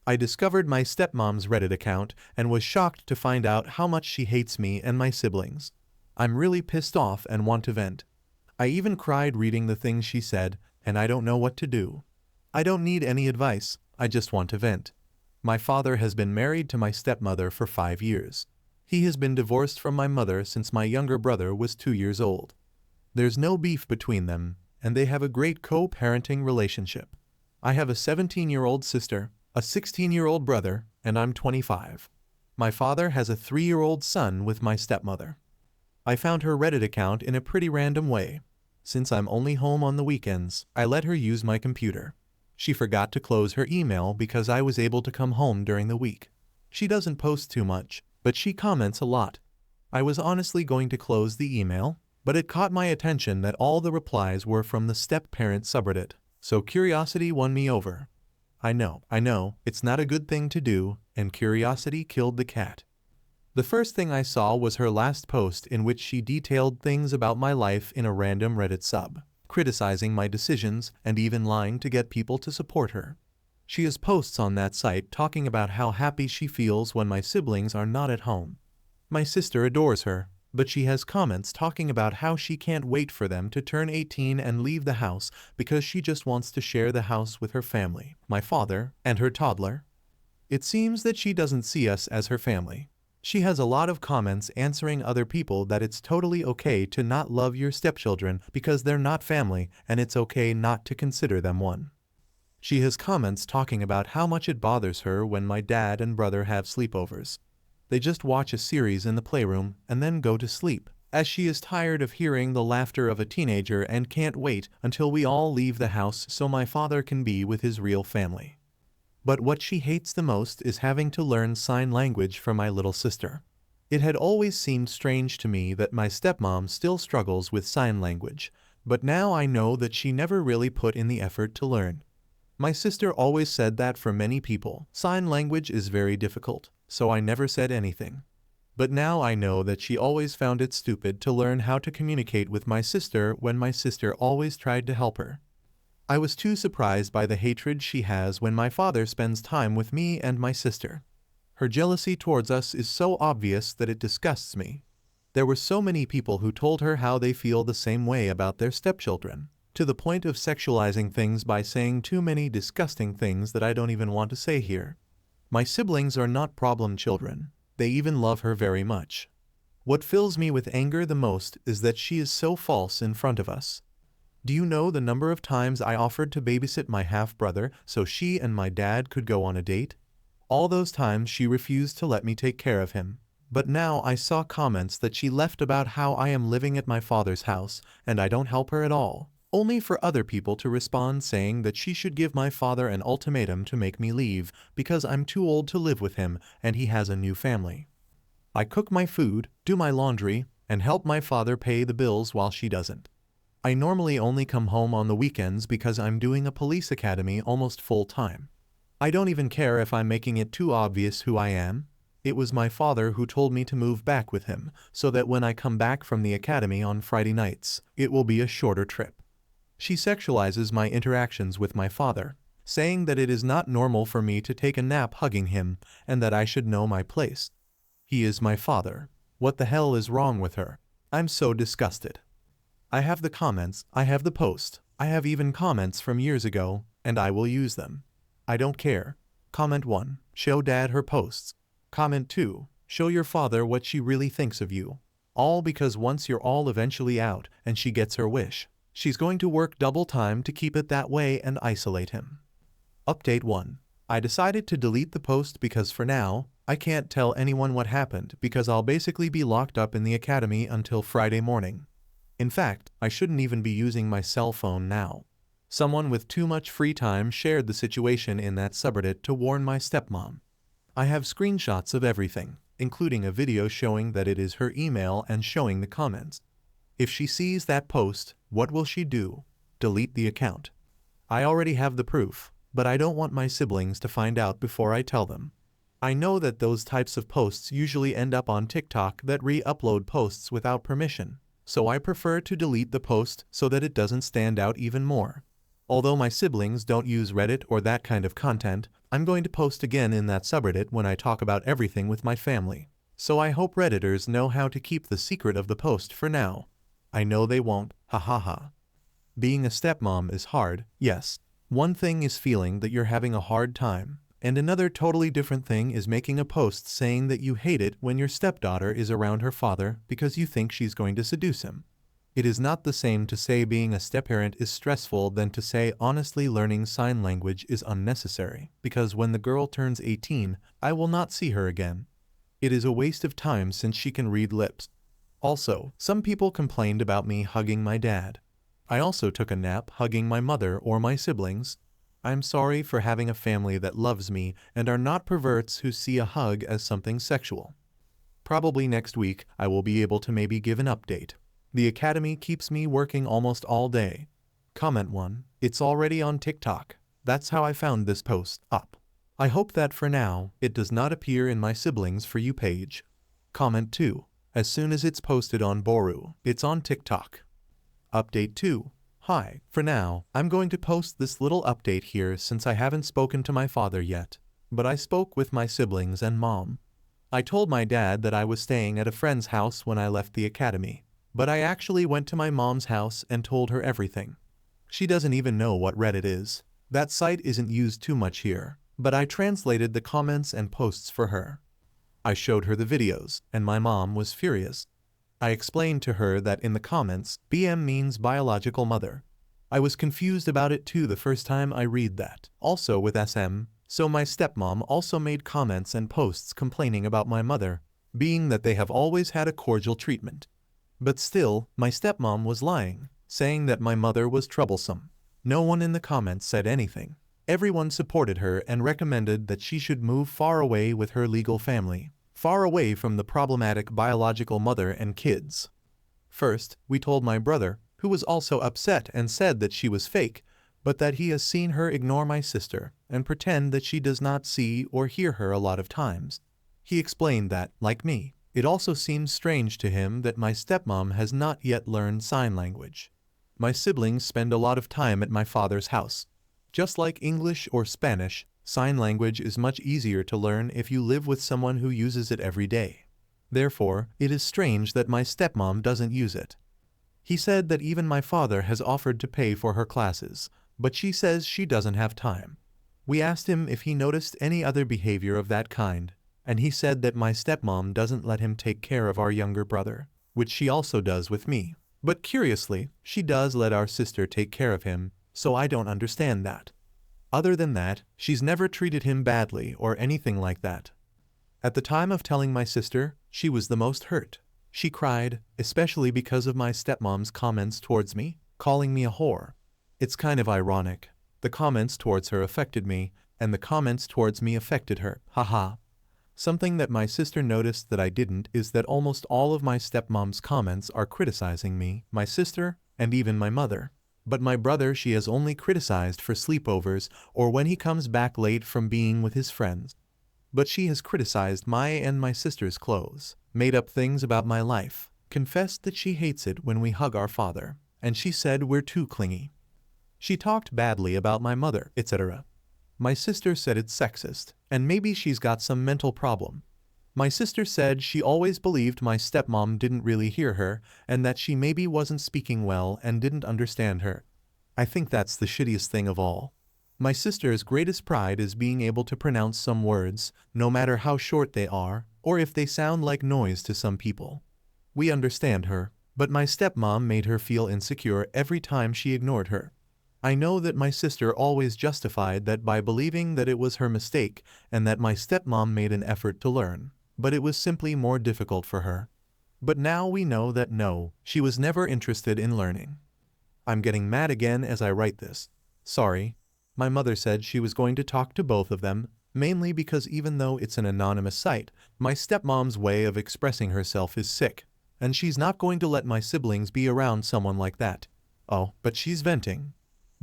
I discovered my stepmom's Reddit account and was shocked to find out how much she hates me and my siblings. I'm really pissed off and want to vent. I even cried reading the things she said, and I don't know what to do. I don't need any advice, I just want to vent. My father has been married to my stepmother for 5 years. He has been divorced from my mother since my younger brother was 2 years old. There's no beef between them, and they have a great co-parenting relationship. I have a 17-year-old sister, a 16-year-old brother, and I'm 25. My father has a 3-year-old son with my stepmother. I found her Reddit account in a pretty random way. Since I'm only home on the weekends, I let her use my computer. She forgot to close her email because I was able to come home during the week. She doesn't post too much, but she comments a lot. I was honestly going to close the email, but it caught my attention that all the replies were from the step-parent subreddit, so curiosity won me over. I know, it's not a good thing to do, and curiosity killed the cat. The first thing I saw was her last post in which she detailed things about my life in a random Reddit sub, criticizing my decisions and even lying to get people to support her. She has posts on that site talking about how happy she feels when my siblings are not at home. My sister adores her, but she has comments talking about how she can't wait for them to turn 18 and leave the house because she just wants to share the house with her family, my father, and her toddler. It seems that she doesn't see us as her family. She has a lot of comments answering other people that it's totally okay to not love your stepchildren because they're not family and it's okay not to consider them one. She has comments talking about how much it bothers her when my dad and brother have sleepovers. They just watch a series in the playroom and then go to sleep, as she is tired of hearing the laughter of a teenager and can't wait until we all leave the house so my father can be with his real family. But what she hates the most is having to learn sign language for my little sister. It had always seemed strange to me that my stepmom still struggles with sign language, but now I know that she never really put in the effort to learn. My sister always said that for many people, sign language is very difficult, so I never said anything. But now I know that she always found it stupid to learn how to communicate with my sister when my sister always tried to help her. I was too surprised by the hatred she has when my father spends time with me and my sister. Her jealousy towards us is so obvious that it disgusts me. There were so many people who told her how they feel the same way about their stepchildren, to the point of sexualizing things by saying too many disgusting things that I don't even want to say here. My siblings are not problem children. They even love her very much. What fills me with anger the most is that she is so false in front of us. Do you know the number of times I offered to babysit my half-brother so she and my dad could go on a date? All those times she refused to let me take care of him. But now I saw comments that she left about how I am living at my father's house and I don't help her at all, only for other people to respond saying that she should give my father an ultimatum to make me leave because I'm too old to live with him and he has a new family. I cook my food, do my laundry, and help my father pay the bills while she doesn't. I normally only come home on the weekends because I'm doing a police academy almost full time. I don't even care if I'm making it too obvious who I am. It was my father who told me to move back with him so that when I come back from the academy on Friday nights, it will be a shorter trip. She sexualizes my interactions with my father, saying that it is not normal for me to take a nap hugging him and that I should know my place. He is my father. What the hell is wrong with her? I'm so disgusted. I have the comments, I have the post, I have even comments from years ago, and I will use them. I don't care. Comment 1, show dad her posts. Comment 2, show your father what she really thinks of you. All because once you're all eventually out and she gets her wish, she's going to work double time to keep it that way and isolate him. Update 1. I decided to delete the post because for now, I can't tell anyone what happened because I'll basically be locked up in the academy until Friday morning. In fact, I shouldn't even be using my cell phone now. Someone with too much free time shared the situation in that subreddit to warn my stepmom. I have screenshots of everything, including a video showing that it is her email and showing the comments. If she sees that post, what will she do? Delete the account. I already have the proof, but I don't want my siblings to find out before I tell them. I know that those types of posts usually end up on TikTok that re-upload posts without permission, so I prefer to delete the post so that it doesn't stand out even more. Although my siblings don't use Reddit or that kind of content, I'm going to post again in that subreddit when I talk about everything with my family. So I hope Redditors know how to keep the secret of the post for now. I know they won't, ha. Being a stepmom is hard, yes. One thing is feeling that you're having a hard time, and another totally different thing is making a post saying that you hate it when your stepdaughter is around her father because you think she's going to seduce him. It is not the same to say being a stepparent is stressful than to say honestly learning sign language is unnecessary, because when the girl turns 18, I will not see her again. It is a waste of time since she can read lips. Also, some people complained about me hugging my dad. I also took a nap hugging my mother or my siblings. I'm sorry for having a family that loves me and are not perverts who see a hug as something sexual. Probably next week I will be able to maybe give an update. The academy keeps me working almost all day. Comment 1. It's already on TikTok. That's how I found this post up. I hope that for now, it does not appear in my siblings for you page. Comment 2. As soon as it's posted on Boru, it's on TikTok. Update 2. Hi, for now, I'm going to post this little update here since I haven't spoken to my father yet. But I spoke with my siblings and mom. I told my dad that I was staying at a friend's house when I left the academy. But I actually went to my mom's house and told her everything. She doesn't even know what Reddit is. That site isn't used too much here, but I translated the comments and posts for her. I showed her the videos, and my mom was furious. I explained to her that in the comments, BM means biological mother. I was confused about it too the first time I read that. Also with SM, so my stepmom also made comments and posts complaining about my mother, being that they have always had a cordial treatment. But still, my stepmom was lying, saying that my mother was troublesome. No one in the comments said anything. Everyone supported her and recommended that she should move far away with her legal family, far away from the problematic biological mother and kids. First, we told my brother, who was also upset and said that she was fake, but that he has seen her ignore my sister and pretend that she does not see or hear her a lot of times. He explained that, like me, it also seems strange to him that my stepmom has not yet learned sign language. My siblings spend a lot of time at my father's house. Just like English or Spanish, sign language is much easier to learn if you live with someone who uses it every day. Therefore, it is strange that my stepmom doesn't use it. He said that even my father has offered to pay for her classes, but she says she doesn't have time. We asked him if he noticed any other behavior of that kind, and he said that my stepmom doesn't let him take care of our younger brother, which she also does with me. But curiously, she does let our sister take care of him, so I don't understand that. Other than that, she's never treated him badly or anything like that. At the time of telling my sister, she was the most hurt. She cried, especially because of my stepmom's comments towards me, calling me a whore. It's kind of ironic. The comments towards her affected me, and the comments towards me affected her, haha. Something that my sister noticed that I didn't is that almost all of my stepmom's comments are criticizing me, my sister, and even my mother. But my brother she has only criticized for sleepovers or when he comes back late from being with his friends. But she has criticized my and my sister's clothes, made up things about my life, confessed that she hates it when we hug our father, and she said we're too clingy. She talked badly about my mother, etc. My sister said it's sexist, and maybe she's got some mental problem. My sister said she always believed my stepmom didn't really hear her, and that she maybe wasn't speaking well and didn't understand her. I think that's the shittiest thing of all. My sister's greatest pride is being able to pronounce some words, no matter how short they are, or if they sound like noise to some people. We understand her, but my stepmom made her feel insecure every time she ignored her. I know that my sister always justified that by believing that it was her mistake and that my stepmom made an effort to learn, but it was simply more difficult for her. But now we know that no, she was never interested in learning. I'm getting mad again as I write this. Sorry. My mother said she was going to talk to both of them, mainly because even though it's an anonymous site, my stepmom's way of expressing herself is sick, and she's not going to let my siblings be around someone like that. Oh, but she's venting.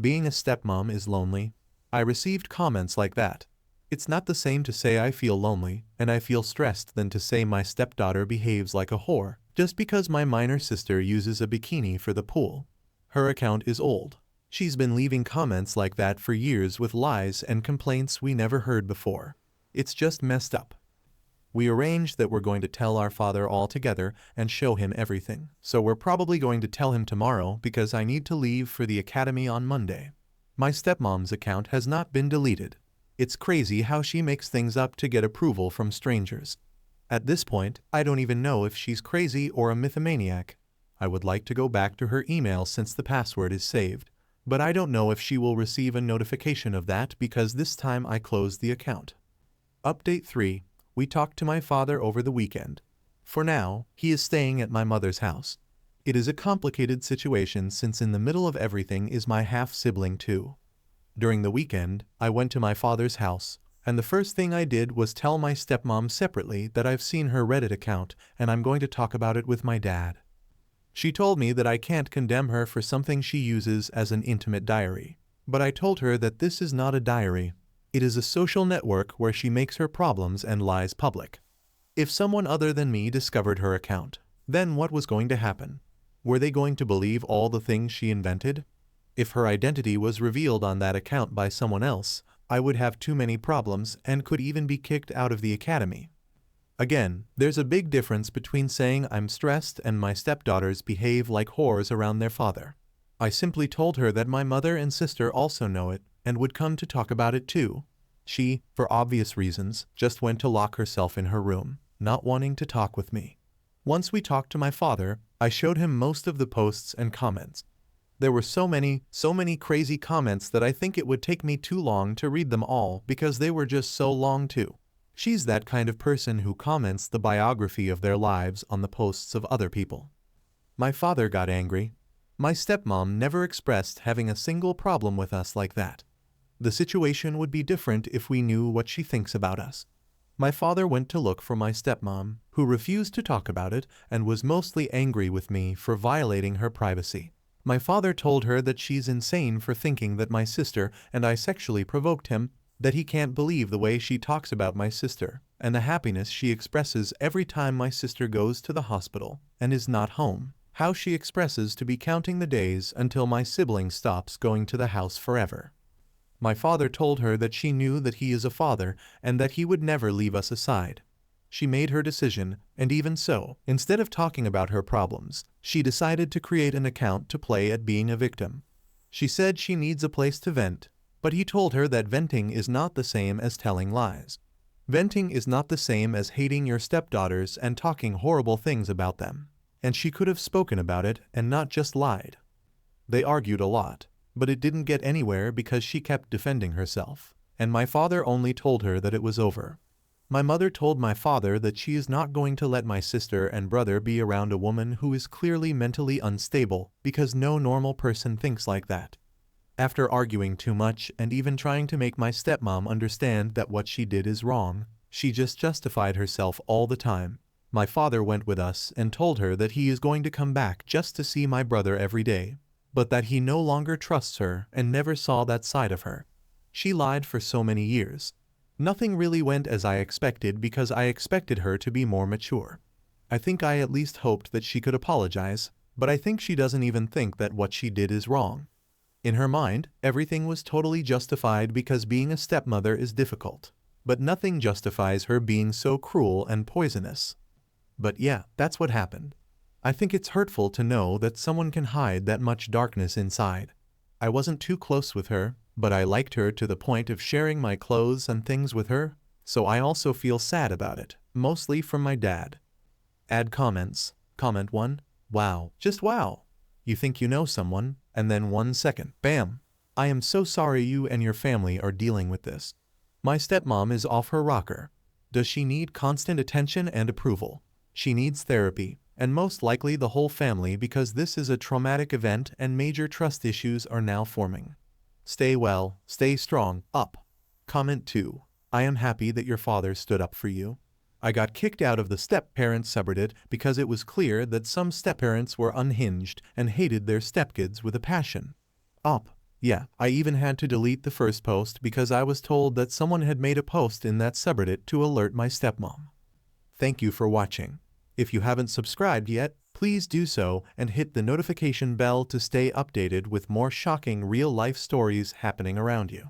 Being a stepmom is lonely. I received comments like that. It's not the same to say I feel lonely and I feel stressed than to say my stepdaughter behaves like a whore just because my minor sister uses a bikini for the pool. Her account is old. She's been leaving comments like that for years with lies and complaints we never heard before. It's just messed up. We arranged that we're going to tell our father all together and show him everything. So we're probably going to tell him tomorrow because I need to leave for the academy on Monday. My stepmom's account has not been deleted. It's crazy how she makes things up to get approval from strangers. At this point, I don't even know if she's crazy or a mythomaniac. I would like to go back to her email since the password is saved, but I don't know if she will receive a notification of that because this time I closed the account. Update 3. We talked to my father over the weekend. For now, he is staying at my mother's house. It is a complicated situation since in the middle of everything is my half-sibling too. During the weekend, I went to my father's house, and the first thing I did was tell my stepmom separately that I've seen her Reddit account and I'm going to talk about it with my dad. She told me that I can't condemn her for something she uses as an intimate diary, but I told her that this is not a diary. It is a social network where she makes her problems and lies public. If someone other than me discovered her account, then what was going to happen? Were they going to believe all the things she invented? If her identity was revealed on that account by someone else, I would have too many problems and could even be kicked out of the academy. Again, there's a big difference between saying I'm stressed and my stepdaughters behave like whores around their father. I simply told her that my mother and sister also know it and would come to talk about it too. She, for obvious reasons, just went to lock herself in her room, not wanting to talk with me. Once we talked to my father, I showed him most of the posts and comments. There were so many crazy comments that I think it would take me too long to read them all because they were just so long too. She's that kind of person who comments the biography of their lives on the posts of other people. My father got angry. My stepmom never expressed having a single problem with us like that. The situation would be different if we knew what she thinks about us. My father went to look for my stepmom, who refused to talk about it and was mostly angry with me for violating her privacy. My father told her that she's insane for thinking that my sister and I sexually provoked him, that he can't believe the way she talks about my sister, and the happiness she expresses every time my sister goes to the hospital and is not home, how she expresses to be counting the days until my sibling stops going to the house forever. My father told her that she knew that he is a father and that he would never leave us aside. She made her decision, and even so, instead of talking about her problems, she decided to create an account to play at being a victim. She said she needs a place to vent, but he told her that venting is not the same as telling lies. Venting is not the same as hating your stepdaughters and talking horrible things about them. And she could have spoken about it and not just lied. They argued a lot, but it didn't get anywhere because she kept defending herself, and my father only told her that it was over. My mother told my father that she is not going to let my sister and brother be around a woman who is clearly mentally unstable because no normal person thinks like that. After arguing too much and even trying to make my stepmom understand that what she did is wrong, she just justified herself all the time. My father went with us and told her that he is going to come back just to see my brother every day, but that he no longer trusts her and never saw that side of her. She lied for so many years. Nothing really went as I expected because I expected her to be more mature. I think I at least hoped that she could apologize, but I think she doesn't even think that what she did is wrong. In her mind, everything was totally justified because being a stepmother is difficult, but nothing justifies her being so cruel and poisonous. But yeah, that's what happened. I think it's hurtful to know that someone can hide that much darkness inside. I wasn't too close with her, but I liked her to the point of sharing my clothes and things with her, so I also feel sad about it, mostly from my dad. Add comments. Comment 1. Wow, just wow. You think you know someone, and then 1 second, bam. I am so sorry you and your family are dealing with this. My stepmom is off her rocker. Does she need constant attention and approval? She needs therapy, and most likely the whole family because this is a traumatic event and major trust issues are now forming. Stay well, stay strong, up. Comment 2. I am happy that your father stood up for you. I got kicked out of the step-parent subreddit because it was clear that some step-parents were unhinged and hated their stepkids with a passion. Up. Yeah, I even had to delete the first post because I was told that someone had made a post in that subreddit to alert my stepmom. Thank you for watching. If you haven't subscribed yet, please Please do so and hit the notification bell to stay updated with more shocking real-life stories happening around you.